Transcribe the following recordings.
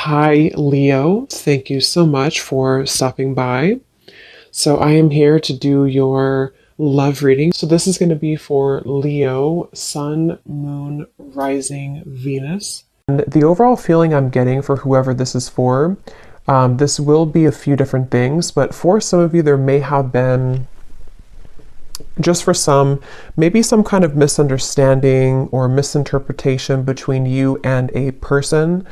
Hi, Leo. Thank you so much for stopping by. So, I am here to do your love reading. So, this is going to be for Leo, Sun, Moon, Rising, Venus. And the overall feeling I'm getting for whoever this is for, this will be a few different things, but for some of you, there may have been, just for some, maybe some kind of misunderstanding or misinterpretation between you and a person,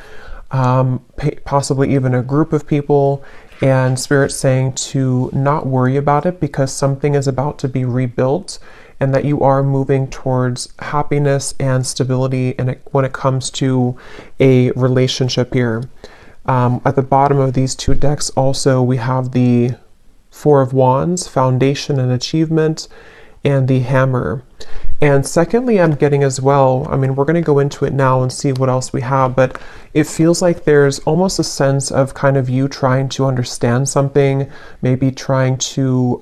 possibly even a group of people, and Spirit saying to not worry about it because something is about to be rebuilt and that you are moving towards happiness and stability when it comes to a relationship here. At the bottom of these two decks also we have the Four of Wands, Foundation and Achievement, and the Hammer. And secondly, I'm getting as well, we're going to go into it now and see what else we have, but it feels like there's almost a sense of kind of you trying to understand something, maybe trying to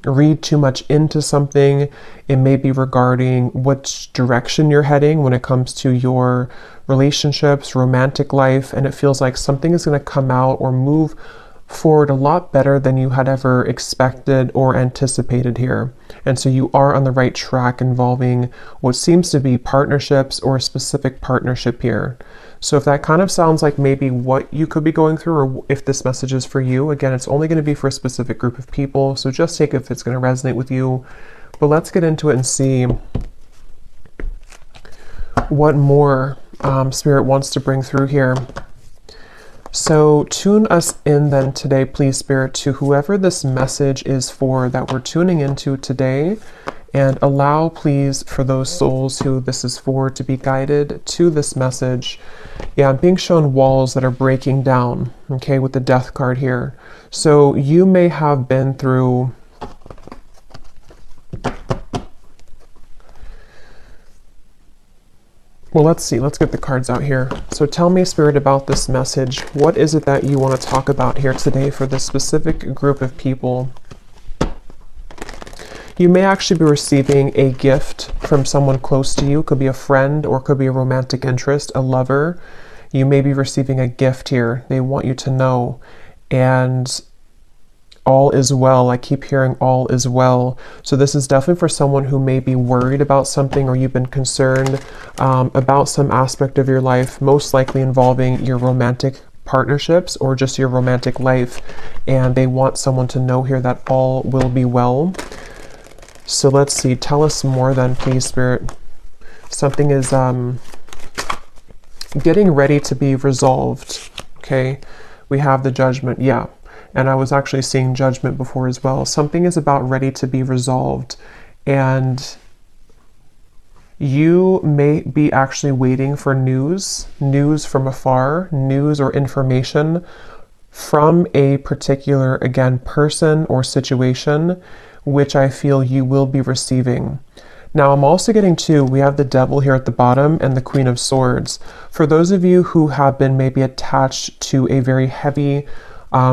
read too much into something. It may be regarding which direction you're heading when it comes to your relationships, romantic life, and it feels like something is going to come out or move forward a lot better than you had ever expected or anticipated here. And so you are on the right track involving what seems to be partnerships or a specific partnership here. So if that kind of sounds like maybe what you could be going through, or if this message is for you, again, it's only going to be for a specific group of people. So just take it if it's going to resonate with you. But let's get into it and see what more Spirit wants to bring through here. So tune us in then today, please, Spirit, to whoever this message is for that we're tuning into today, and allow, please, for those souls who this is for to be guided to this message. Yeah, I'm being shown walls that are breaking down, okay, with the Death card here. So you may have been through well, let's see. Let's get the cards out here. So tell me, Spirit, about this message. What is it that you want to talk about here today for this specific group of people? You may actually be receiving a gift from someone close to you. It could be a friend or it could be a romantic interest, a lover. You may be receiving a gift here. They want you to know. And all is well. I keep hearing all is well. So this is definitely for someone who may be worried about something, or you've been concerned about some aspect of your life, most likely involving your romantic partnerships or just your romantic life. And they want someone to know here that all will be well. So let's see. Tell us more then, please, Spirit. Something is getting ready to be resolved. Okay. We have the Judgment. Yeah. And I was actually seeing Judgment before as well. Something is about ready to be resolved. And you may be actually waiting for news from afar, news or information from a particular, again, person or situation, which I feel you will be receiving. Now, I'm also getting we have the Devil here at the bottom and the Queen of Swords. For those of you who have been maybe attached to a very heavy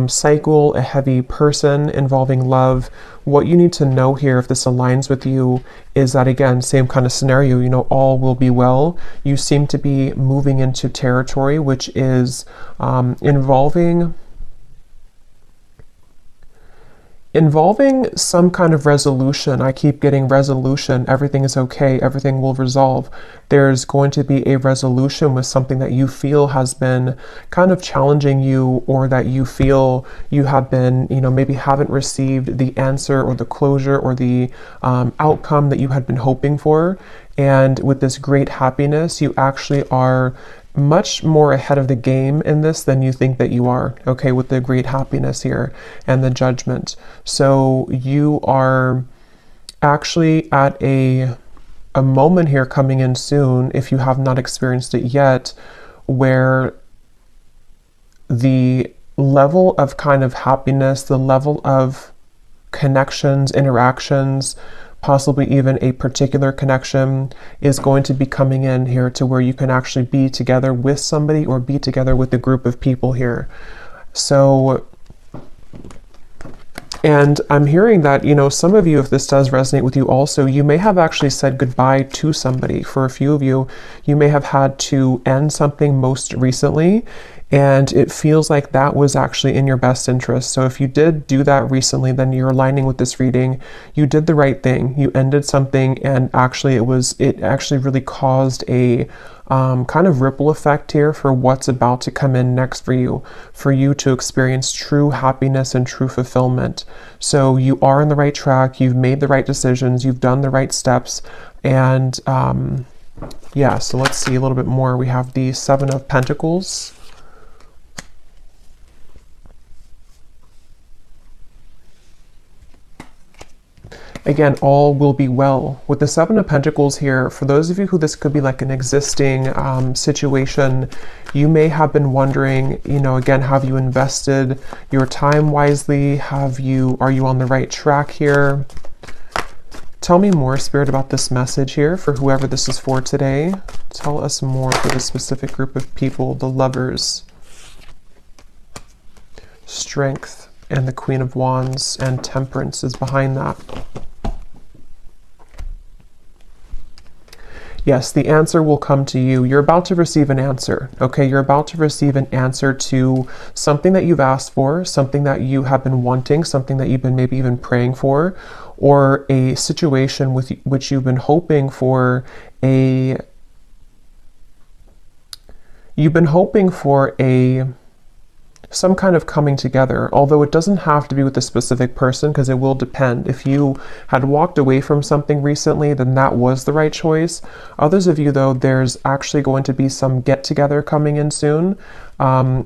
cycle, a heavy person involving love, what you need to know here, if this aligns with you, is that, again, same kind of scenario, all will be well. You seem to be moving into territory which is involving some kind of resolution. I keep getting resolution. Everything is okay. Everything will resolve. There's going to be a resolution with something that you feel has been kind of challenging you, or that you feel you have been, maybe haven't received the answer or the closure or the outcome that you had been hoping for. And with this great happiness, you actually are much more ahead of the game in this than you think that you are, okay, with the great happiness here and the Judgment. So you are actually at a moment here coming in soon, if you have not experienced it yet, where the level of kind of happiness, the level of connections, interactions, possibly even a particular connection, is going to be coming in here to where you can actually be together with somebody or be together with a group of people here. So, and I'm hearing that, some of you, if this does resonate with you also, you may have actually said goodbye to somebody. For a few of you, you may have had to end something most recently, And it feels like that was actually in your best interest. So if you did do that recently, then you're aligning with this reading. You did the right thing. You ended something, and actually it actually really caused a kind of ripple effect here for what's about to come in next for you to experience true happiness and true fulfillment. So you are on the right track. You've made the right decisions. You've done the right steps. And yeah, so let's see a little bit more. We have the Seven of Pentacles. Again, all will be well. With the Seven of Pentacles here, for those of you who this could be like an existing situation, you may have been wondering, you know, again, have you invested your time wisely? Are you on the right track here? Tell me more, Spirit, about this message here for whoever this is for today. Tell us more for this specific group of people, the Lovers, Strength, and the Queen of Wands, and Temperance is behind that. Yes, the answer will come to you. You're about to receive an answer, okay? You're about to receive an answer to something that you've asked for, something that you have been wanting, something that you've been maybe even praying for, or a situation with which you've been hoping for some kind of coming together, although it doesn't have to be with a specific person, because it will depend. If you had walked away from something recently, then that was the right choice. Others of you, though, there's actually going to be some get-together coming in soon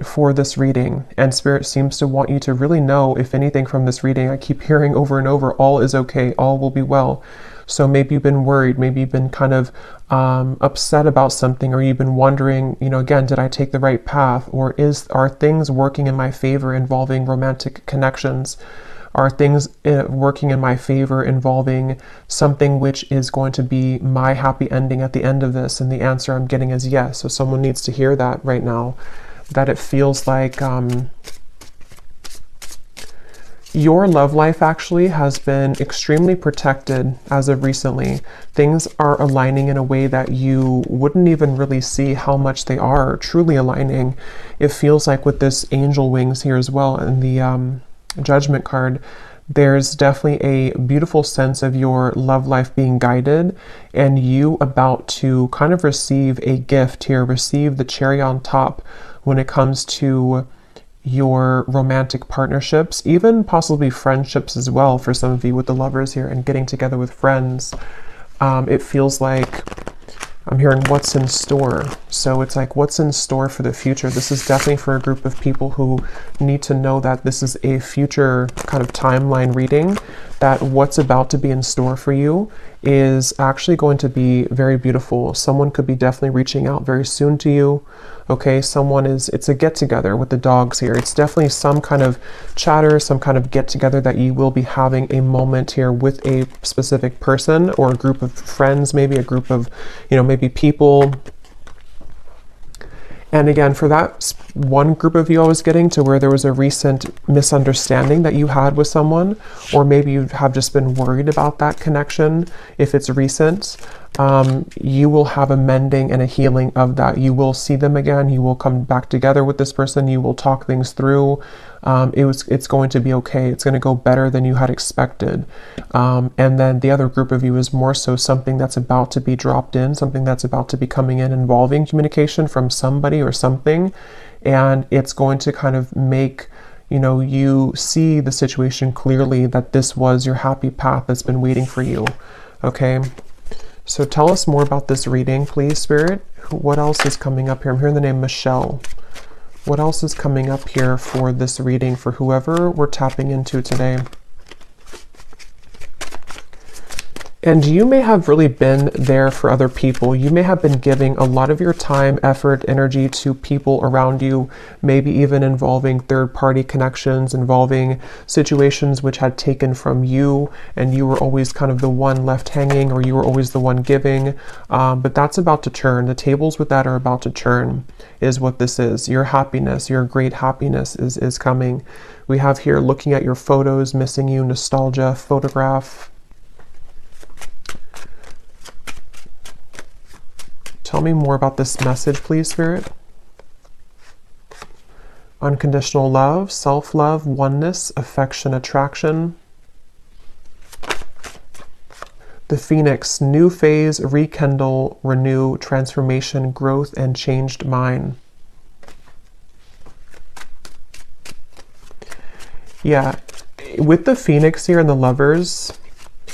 for this reading. And Spirit seems to want you to really know, if anything from this reading, I keep hearing over and over, all is okay, all will be well. So maybe you've been worried, maybe you've been kind of upset about something, or you've been wondering, you know, again, did I take the right path? Or are things working in my favor involving romantic connections? Are things working in my favor involving something which is going to be my happy ending at the end of this? And the answer I'm getting is yes. So someone needs to hear that right now, that it feels like your love life actually has been extremely protected as of recently. Things are aligning in a way that you wouldn't even really see how much they are truly aligning. It feels like with this angel wings here as well, and the judgment card, there's definitely a beautiful sense of your love life being guided, and you about to kind of receive a gift here, receive the cherry on top when it comes to your romantic partnerships, even possibly friendships as well for some of you with the Lovers here, and getting together with friends. It feels like I'm hearing what's in store. So it's like, what's in store for the future? This is definitely for a group of people who need to know that this is a future kind of timeline reading, that what's about to be in store for you is actually going to be very beautiful. Someone could be definitely reaching out very soon to you. Okay, it's a get together with the dogs here. It's definitely some kind of chatter, some kind of get together that you will be having a moment here with a specific person, or a group of friends, maybe a group of, you know, maybe people. And again, for that one group of you I was getting to, where there was a recent misunderstanding that you had with someone, or maybe you have just been worried about that connection, if it's recent, you will have a mending and a healing of that. You will see them again. You will come back together with this person. You will talk things through. It's going to be okay. It's going to go better than you had expected. And then the other group of you is more so something that's about to be dropped in, something that's about to be coming in involving communication from somebody or something. And it's going to kind of make, you know, you see the situation clearly, that this was your happy path that's been waiting for you. Okay. So tell us more about this reading, please, Spirit. What else is coming up here? I'm hearing the name Michelle. What else is coming up here for this reading for whoever we're tapping into today? And you may have really been there for other people. You may have been giving a lot of your time, effort, energy to people around you, maybe even involving third-party connections, involving situations which had taken from you, and you were always kind of the one left hanging, or you were always the one giving. But that's about to turn. The tables with that are about to turn, is what this is. Your happiness, your great happiness is coming. We have here, looking at your photos, missing you, nostalgia, photograph. Tell me more about this message, please, Spirit. unconditional love, self-love, oneness, affection, attraction. The Phoenix, new phase, rekindle, renew, transformation, growth, and changed mind. Yeah, with the Phoenix here and the Lovers,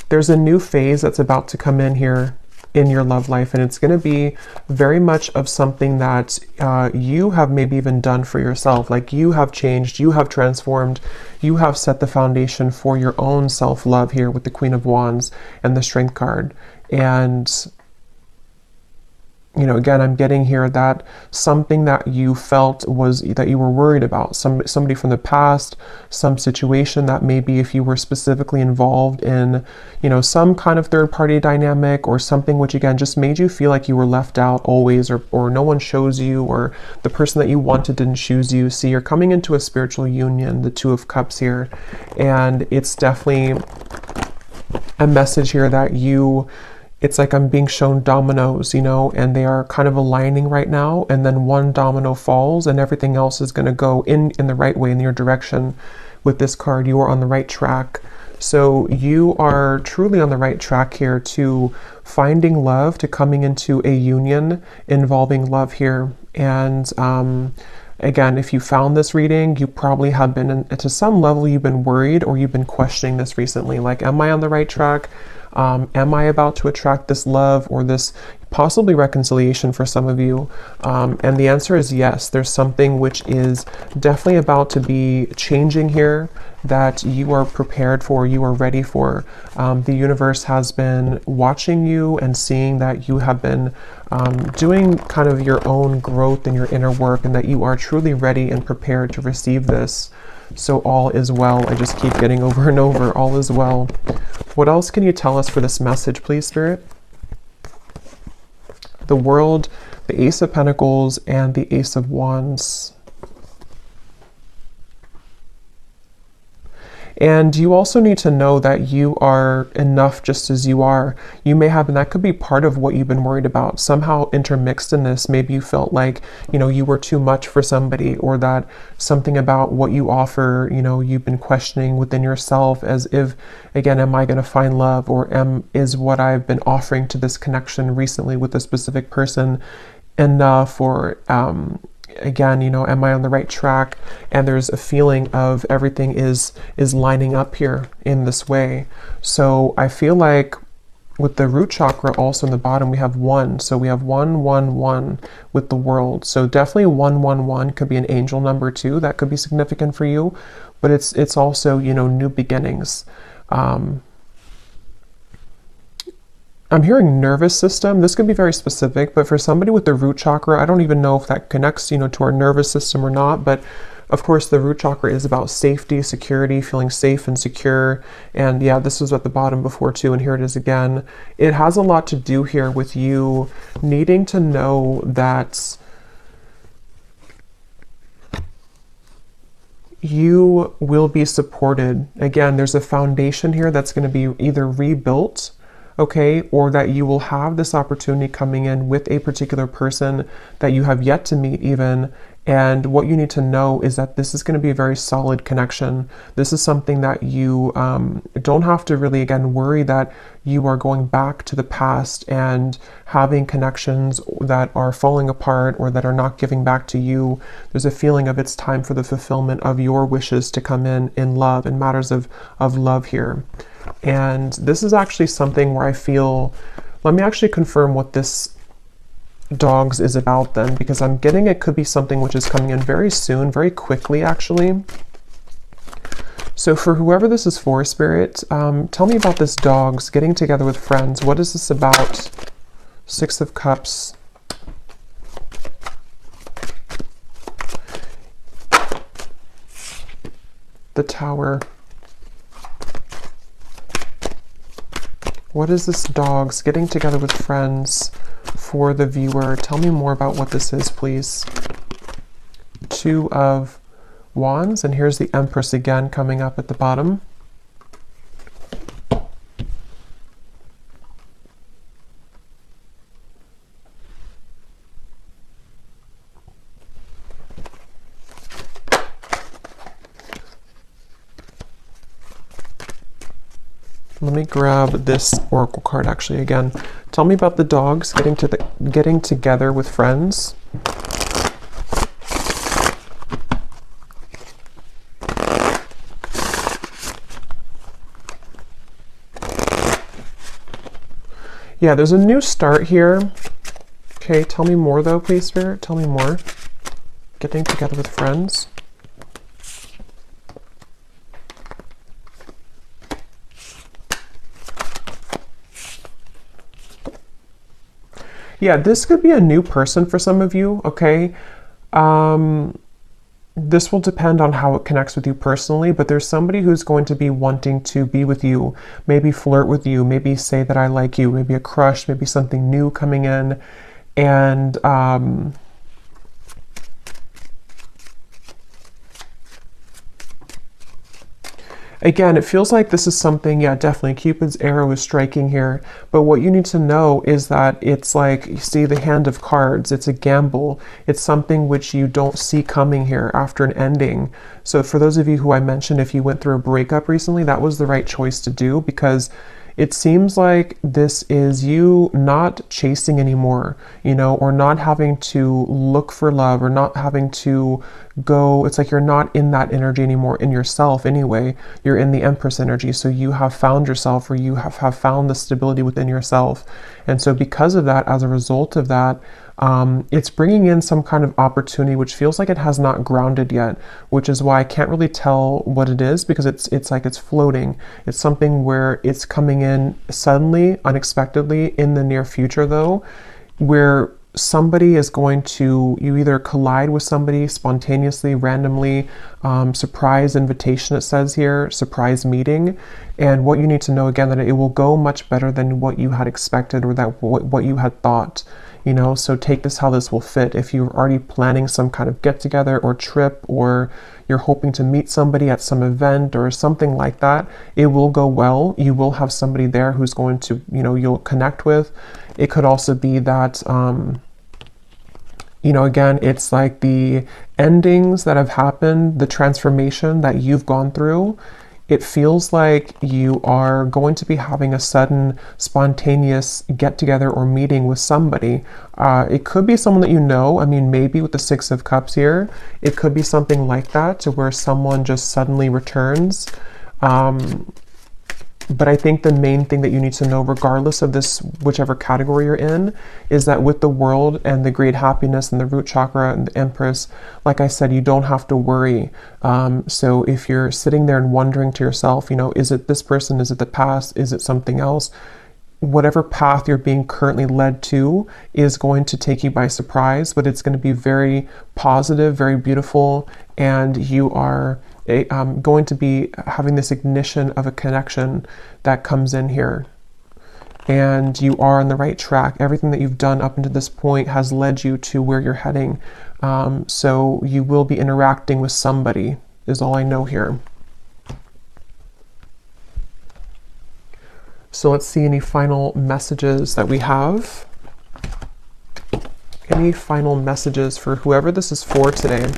there's a new phase that's about to come in here in your love life, and it's going to be very much of something that you have maybe even done for yourself. Like, you have changed, you have transformed, you have set the foundation for your own self-love here with the Queen of Wands and the Strength card. And you know, again, I'm getting here that something that you felt was that you were worried about, somebody from the past, some situation that maybe if you were specifically involved in, you know, some kind of third party dynamic or something which again just made you feel like you were left out always, or no one chose you, or the person that you wanted didn't choose you. See, you're coming into a spiritual union, the Two of Cups here, and it's definitely a message here that it's like I'm being shown dominoes, you know, and they are kind of aligning right now, and then one domino falls and everything else is going to go in the right way, in your direction. With this card, you are on the right track. So you are truly on the right track here to finding love, to coming into a union involving love here. And again, if you found this reading, you probably have been, to some level, you've been worried or you've been questioning this recently. Like, am I on the right track? Am I about to attract this love or this possibly reconciliation for some of you? And the answer is yes. There's something which is definitely about to be changing here that you are prepared for, you are ready for. The universe has been watching you and seeing that you have been doing kind of your own growth in your inner work, and that you are truly ready and prepared to receive this. So all is well. I just keep getting over and over, all is well. What else can you tell us for this message, please, Spirit? The World, the Ace of Pentacles, and the Ace of Wands. And you also need to know that you are enough just as you are. You may have, and that could be part of what you've been worried about. Somehow intermixed in this, maybe you felt like, you know, you were too much for somebody, or that something about what you offer, you know, you've been questioning within yourself, as if, again, am I going to find love, or is what I've been offering to this connection recently with a specific person enough, or again, you know, am I on the right track? And there's a feeling of everything is lining up here in this way. So I feel like with the root chakra also in the bottom, we have 1. So we have 1, 1, 1 with the World. So definitely 1, 1, 1 could be an angel number too. That could be significant for you. But it's also, you know, new beginnings. I'm hearing nervous system. This could be very specific, but for somebody with the root chakra, I don't even know if that connects, you know, to our nervous system or not. But of course, the root chakra is about safety, security, feeling safe and secure. And yeah, this was at the bottom before too, and here it is again. It has a lot to do here with you needing to know that you will be supported. Again, there's a foundation here that's going to be either rebuilt, okay, or that you will have this opportunity coming in with a particular person that you have yet to meet even. And what you need to know is that this is going to be a very solid connection. This is something that you don't have to really, again, worry that you are going back to the past and having connections that are falling apart or that are not giving back to you. There's a feeling of it's time for the fulfillment of your wishes to come in love, in matters of love here. And this is actually something where I feel, let me actually confirm what this dogs is about then, because I'm getting it could be something which is coming in very soon, very quickly actually. So for whoever this is for, Spirit, tell me about this dogs getting together with friends. What is this about? 6 of Cups. The Tower. What is this dogs getting together with friends for the viewer? Tell me more about what this is, please. 2 of Wands, and here's the Empress again coming up at the bottom. Let me grab this oracle card actually again. Tell me about the dogs getting together with friends. Yeah, there's a new start here. Okay, tell me more though, please, Spirit. Tell me more. Getting together with friends. Yeah, this could be a new person for some of you, okay? This will depend on how it connects with you personally, but there's somebody who's going to be wanting to be with you, maybe flirt with you, maybe say that I like you, maybe a crush, maybe something new coming in. And again, it feels like this is something, yeah, definitely Cupid's arrow is striking here. But what you need to know is that it's like, you see the hand of cards, it's a gamble. It's something which you don't see coming here after an ending. So for those of you who I mentioned, if you went through a breakup recently, that was the right choice to do, because it seems like this is you not chasing anymore, you know, or not having to look for love, or not having to go. It's like you're not in that energy anymore in yourself anyway. You're in the Empress energy. So you have found yourself, or you have found the stability within yourself. And so because of that, as a result of that, it's bringing in some kind of opportunity which feels like it has not grounded yet, which is why I can't really tell what it is, because it's like it's floating. It's something where it's coming in suddenly, unexpectedly in the near future though, where somebody is going to, you either collide with somebody spontaneously, randomly, surprise invitation, it says here, surprise meeting. And what you need to know again, that it will go much better than what you had expected, or that what you had thought. You know, so take this how this will fit. If you're already planning some kind of get together or trip, or you're hoping to meet somebody at some event or something like that, it will go well. You will have somebody there who's going to, you know, you'll connect with. It could also be that, you know, again, it's like the endings that have happened, the transformation that you've gone through. It feels like you are going to be having a sudden spontaneous get together or meeting with somebody. It could be someone that you know. I mean, maybe with the Six of Cups here, it could be something like that, to where someone just suddenly returns. But I think the main thing that you need to know, regardless of this, whichever category you're in, is that with the World and the great happiness and the root chakra and the Empress, like I said, you don't have to worry. So if you're sitting there and wondering to yourself, you know, is it this person? Is it the past? Is it something else? Whatever path you're being currently led to is going to take you by surprise, but it's going to be very positive, very beautiful, and you are going to be having this ignition of a connection that comes in here. And you are on the right track. Everything that you've done up until this point has led you to where you're heading. So you will be interacting with somebody, is all I know here. So let's see any final messages that we have. Any final messages for whoever this is for today?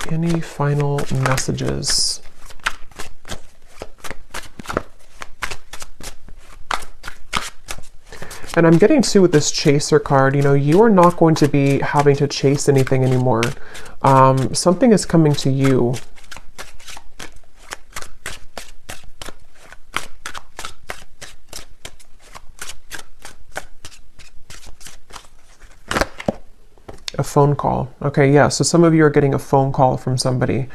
Any final messages? And I'm getting too with this chaser card, you know, you are not going to be having to chase anything anymore. Something is coming to you. A phone call. Okay, yeah, so some of you are getting a phone call from somebody.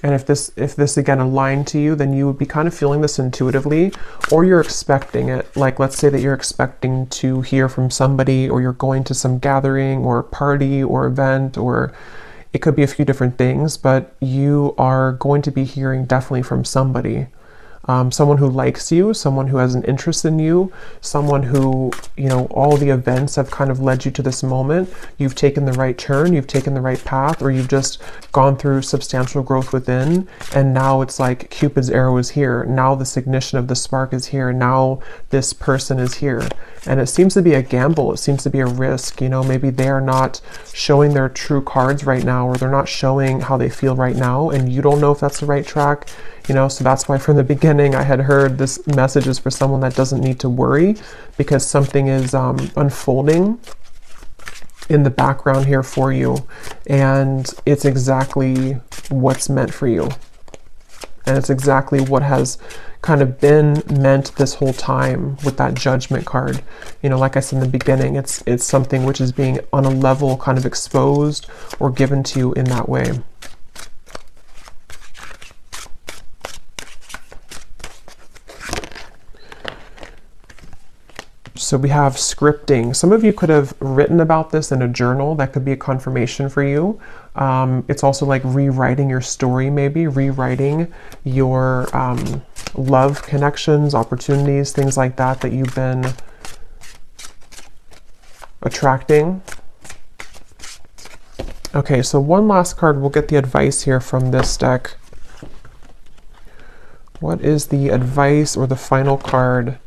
And if this again aligned to you, then you would be kind of feeling this intuitively, or you're expecting it. Like, let's say that you're expecting to hear from somebody, or you're going to some gathering or party or event, or it could be a few different things, but you are going to be hearing definitely from somebody. someone who likes you, someone who has an interest in you, someone who, you know, all the events have kind of led you to this moment. You've taken the right turn, you've taken the right path, or you've just gone through substantial growth within, and now it's like Cupid's arrow is here. Now this ignition of the spark is here. Now this person is here. And it seems to be a gamble. It seems to be a risk. You know, maybe they are not showing their true cards right now, or they're not showing how they feel right now, and you don't know if that's the right track. You know, so that's why from the beginning I had heard this message is for someone that doesn't need to worry, because something is unfolding in the background here for you, and it's exactly what's meant for you. And it's exactly what has kind of been meant this whole time with that Judgment card. You know, like I said in the beginning, it's something which is being on a level kind of exposed or given to you in that way. So we have scripting. Some of you could have written about this in a journal. That could be a confirmation for you. It's also like rewriting your story, maybe rewriting your love connections, opportunities, things like that that you've been attracting. Okay, so one last card. We'll get the advice here from this deck. What is the advice or the final card?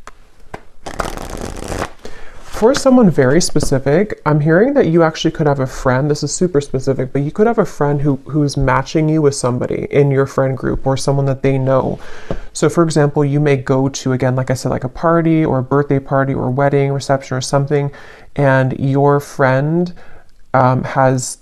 For someone very specific, I'm hearing that you actually could have a friend. This is super specific, but you could have a friend who's matching you with somebody in your friend group, or someone that they know. So for example, you may go to, again, like I said, like a party or a birthday party or a wedding reception or something, and your friend has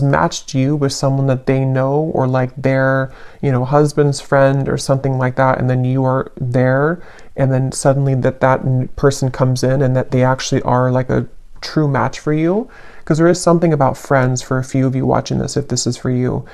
matched you with someone that they know, or like their, you know, husband's friend or something like that, and then you are there, and then suddenly that person comes in and that they actually are like a true match for you. Because there is something about friends for a few of you watching this, if this is for you.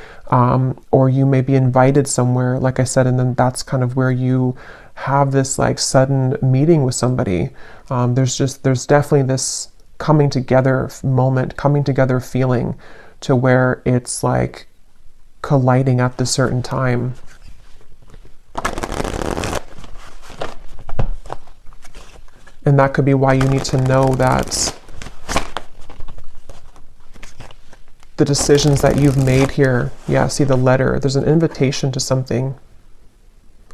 Or you may be invited somewhere, like I said, and then that's kind of where you have this like sudden meeting with somebody. There's definitely this coming together moment, coming together feeling, to where it's like colliding at the certain time. And that could be why you need to know that the decisions that you've made here, yeah, see the letter, there's an invitation to something.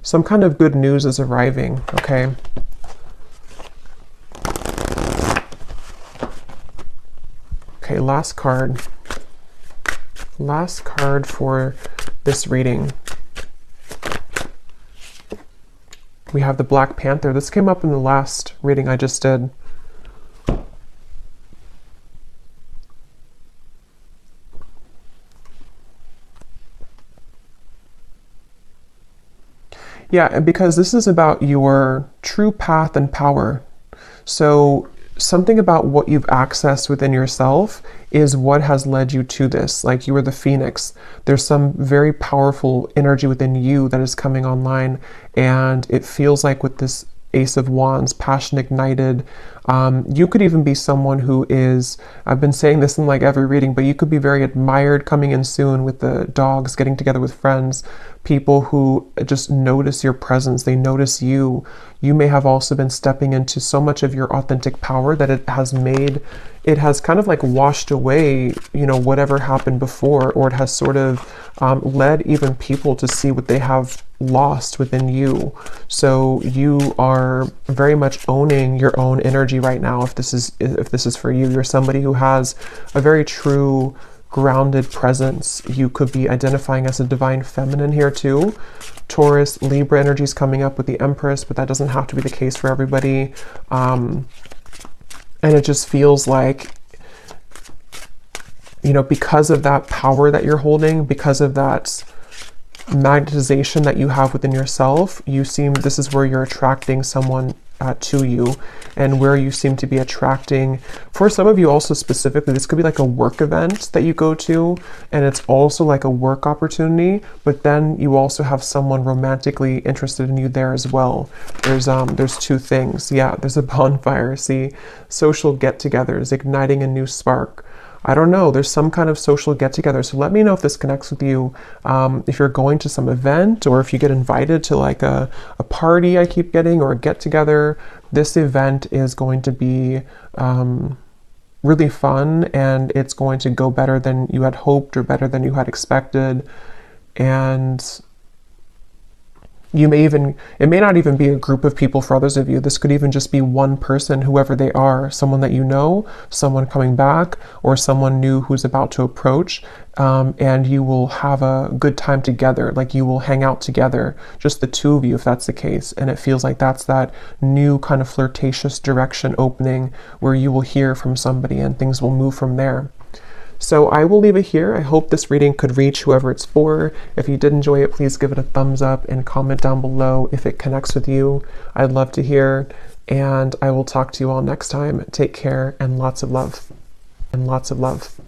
Some kind of good news is arriving, okay? Okay, last card. Last card for this reading. We have the Black Panther. This came up in the last reading I just did. Yeah, because this is about your true path and power. So something about what you've accessed within yourself is what has led you to this. Like you were the phoenix. There's some very powerful energy within you that is coming online, and it feels like with this Ace of Wands, passion ignited. You could even be someone who is, I've been saying this in like every reading, but you could be very admired coming in soon with the dogs, getting together with friends, people who just notice your presence, they notice you. You may have also been stepping into so much of your authentic power that it has kind of like washed away, you know, whatever happened before, or it has sort of led even people to see what they have lost within you. So you are very much owning your own energy right now. If this is for you, you're somebody who has a very true grounded presence. You could be identifying as a divine feminine here too. Taurus, Libra energy is coming up with the Empress, but that doesn't have to be the case for everybody. And it just feels like, you know, because of that power that you're holding, because of that magnetization that you have within yourself, this is where you're attracting someone to you, and where you seem to be attracting, for some of you also specifically, this could be like a work event that you go to, and it's also like a work opportunity, but then you also have someone romantically interested in you there as well. There's two things. Yeah, there's a bonfire. See, social get-togethers, igniting a new spark. I don't know, there's some kind of social get together. So let me know if this connects with you. If you're going to some event, or if you get invited to like a party I keep getting, or a get together, this event is going to be really fun, and it's going to go better than you had hoped or better than you had expected. And it may not even be a group of people for others of you. This could even just be one person, whoever they are, someone that you know, someone coming back, or someone new who's about to approach. And you will have a good time together. Like, you will hang out together, just the two of you, if that's the case. And it feels like that's that new kind of flirtatious direction opening, where you will hear from somebody and things will move from there. So I will leave it here. I hope this reading could reach whoever it's for. If you did enjoy it, please give it a thumbs up and comment down below if it connects with you. I'd love to hear, and I will talk to you all next time. Take care, and lots of love. And lots of love.